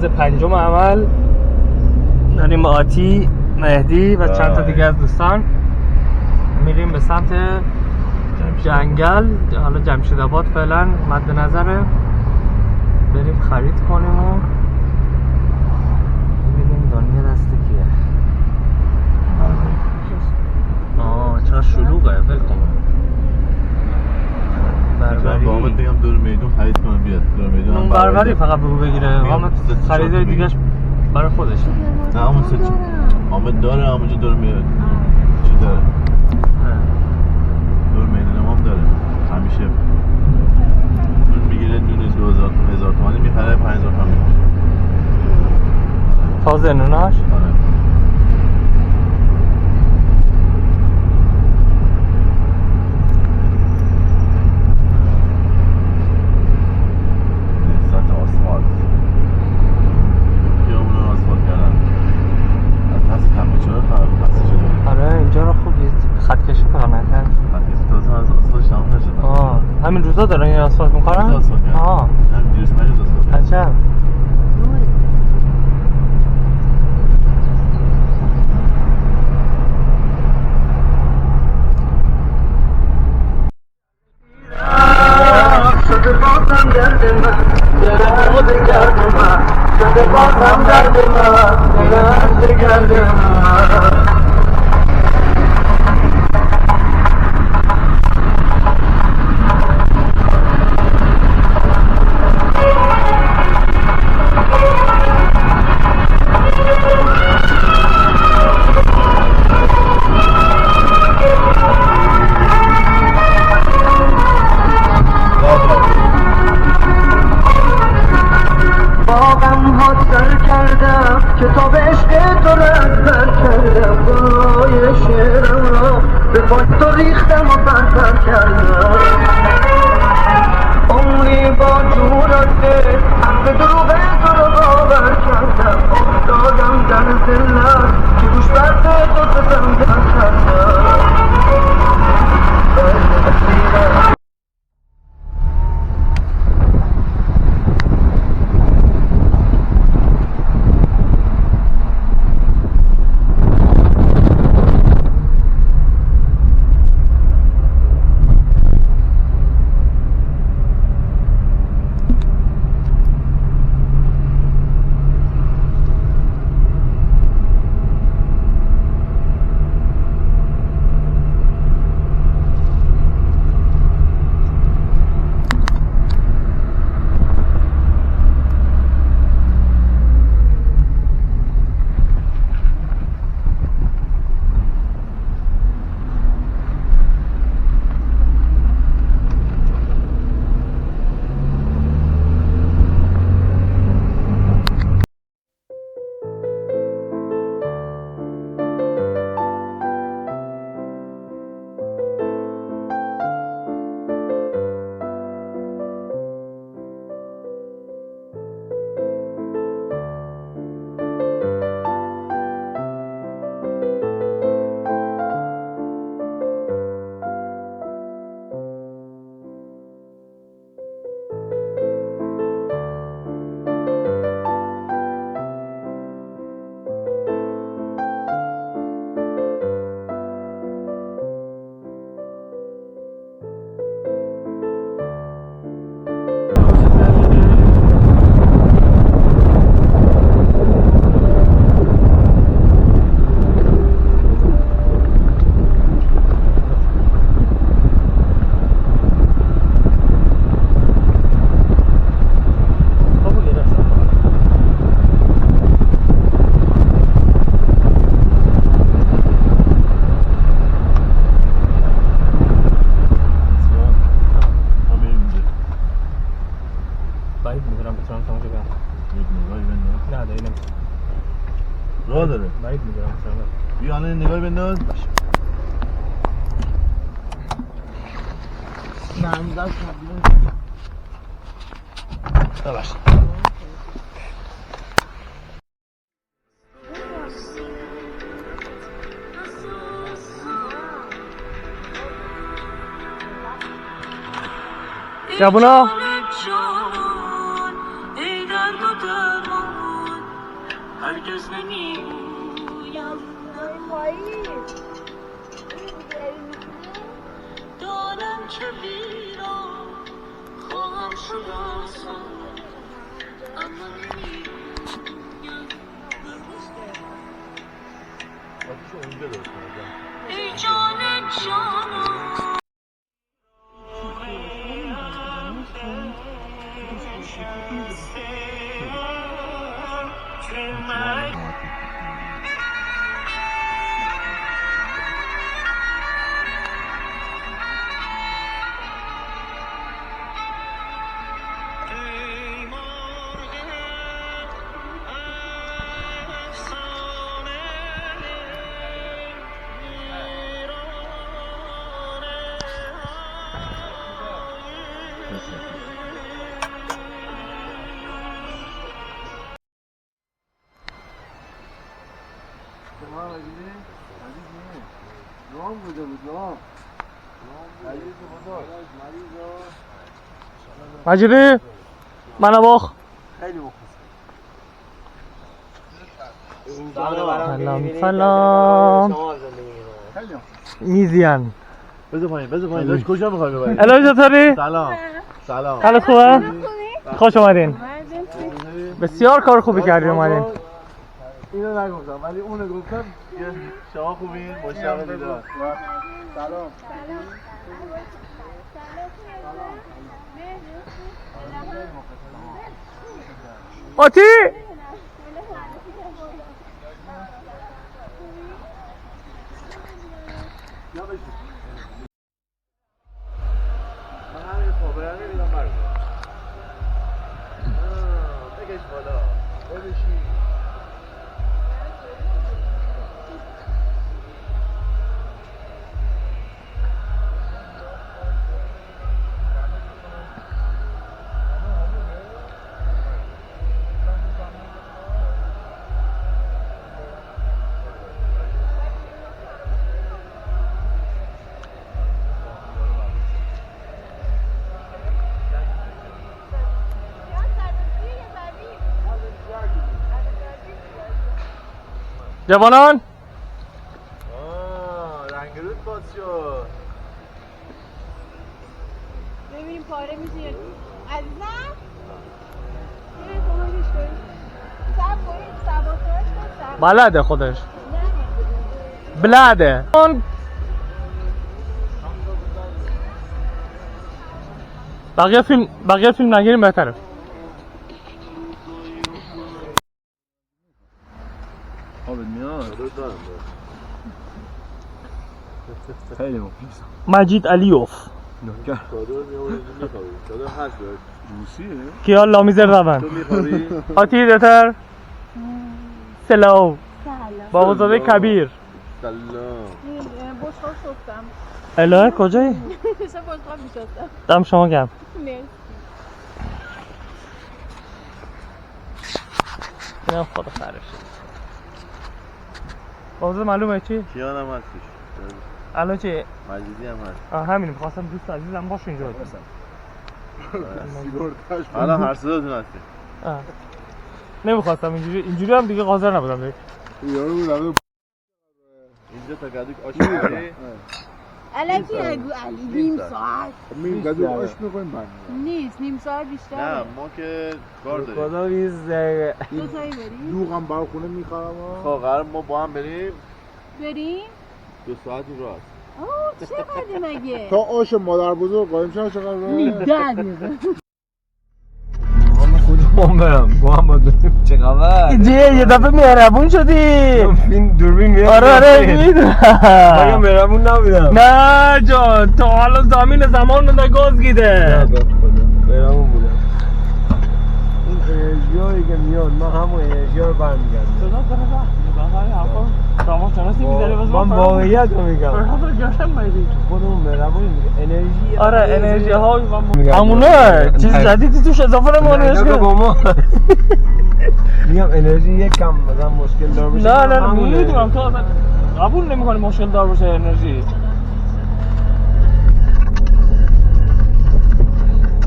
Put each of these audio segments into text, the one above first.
روز پنجم عمل داریم آتی، مهدی و چند تا دیگه از دوستان میریم به سمت جنگل. حالا جمشید آباد فعلا مد نظره، بریم خرید کنیم و ببینیم دنیا دست کیه. چرا شلوغه؟ ولکن بربری با آمد بگم دور میدون خرید کنم بیاد. دور میدون هم بربری فقط بگو بگیره. آمد خریده دیگه برای خودش. نه آمد داره همونجا دور میاد. چی داره؟ دور میدون هم داره. همیشه دور میگیره، دور 2000 تومانی میخره، 5000 تومانی میشه. تازه نوناش؟ آره. همین روزا دارن این آسفالت میکنن؟ همین دیروز مریض آسفالت. عجب. شده بازم درد من، درد گرد من، شده بازم درد من، درد گرد من. کتاب عشق تو رفتر کردم، گلای شعرم را به پای تو ریختم و برتر کردم. عمری با جورته حرف دروغ تو رو باور کردم، افتادم در ذلت که گوش برد تو ستم کردم. راه داره. بعید میدونم مثلا. بیا الان نگاهی بنداز. نه دست ببخشید. جوونا هرگز نمیگویم دانم که ویران خواهم شد آسان اما نمیگویم ای جان جانم مجیدی منو باخ خیلی مخلص. سلام سلام میزیان بذار پایین داشت کجا میخوای ببری؟ الو چطوری؟ سلام حالت خوبه؟ خوش اومدین بسیار کار خوبی کردی اومدین اینو نگفتم ولی اونو گفتم یه شما خوبین مشتاق دیدار سلام آتی من همین خبره نمیدونم برد بکش بالا ببشی جوانان رنگرود باز شد ببینیم پاره میشه عزیزم یه کمکش کنیم سب کنید سباکاش کن بلده خودش بلده بقیه فیلم نگیریم بهتره آبت میاد خیلی مخلص مجید علیوف چادر میامونه میخوایی چادر هست باید روسیه؟ کیا لامیزر روان تو میخوایی؟ آتی دتر سلام بابازاده سلام. کبیر سلام بشقاب شفتم الهه کجایی؟ مثل بشقاب میشستم دم شما گم مرسی اینم خدا خرش بابازاده معلومه چی؟ کیان هم هستش الان چی؟ مجیدی هم هست همین میخواستم دوست عزیزم باشه اینجا حالا هر صداتون هستی نمیخواستم اینجوری هم دیگه حاضر نبودم دیگه اینجا تا گدوک آش می‌خوری؟ الکی نگو علی نیم ساعت گدوک آش می‌کنیم بعد نیست نیم ساعت بیشتر نه ما که کار داریم خدا ویز دو تایی بریم دوغم بر خونه میخرم خب قرار ما با هم بریم بریم 2 ساعتی راست آه چقدر مگه تا آش مادر بزرگ قایم شد چقدر راه 10 دقیقه کدوم برم با هم با داریم چه خبر یه دفعه مهربون شدی این دوربین میرم آره میدونم مهربون نبودم نه جان تا حالا زمین زمان رو نگاز گیده مهربون بودم این انرژی هایی که میاد من همون انرژی ها رو برمیگردم صدا روانشناسی میذاره من واقعیت رو میگم گردم بایدی خودمون مهربون انرژی آره انرژی ها همونه چیز جدیدی توش اضافه نمونه با ما میگم انرژی یک کم مثلا مشکل دار بشه نه میدونم تو اصلا قبول نمی‌کنی مشکل دار باشه انرژی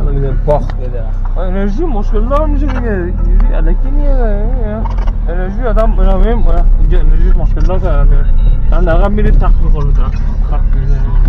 الان میذارم پاخ یه درخت انرژی مشکل دار میشه دیگه اینجوری الکی نیه انرژی آدم اینجا انرژی ماشاءالله کرده. من دقیقا میرید تخت میخورد کارت میزنید.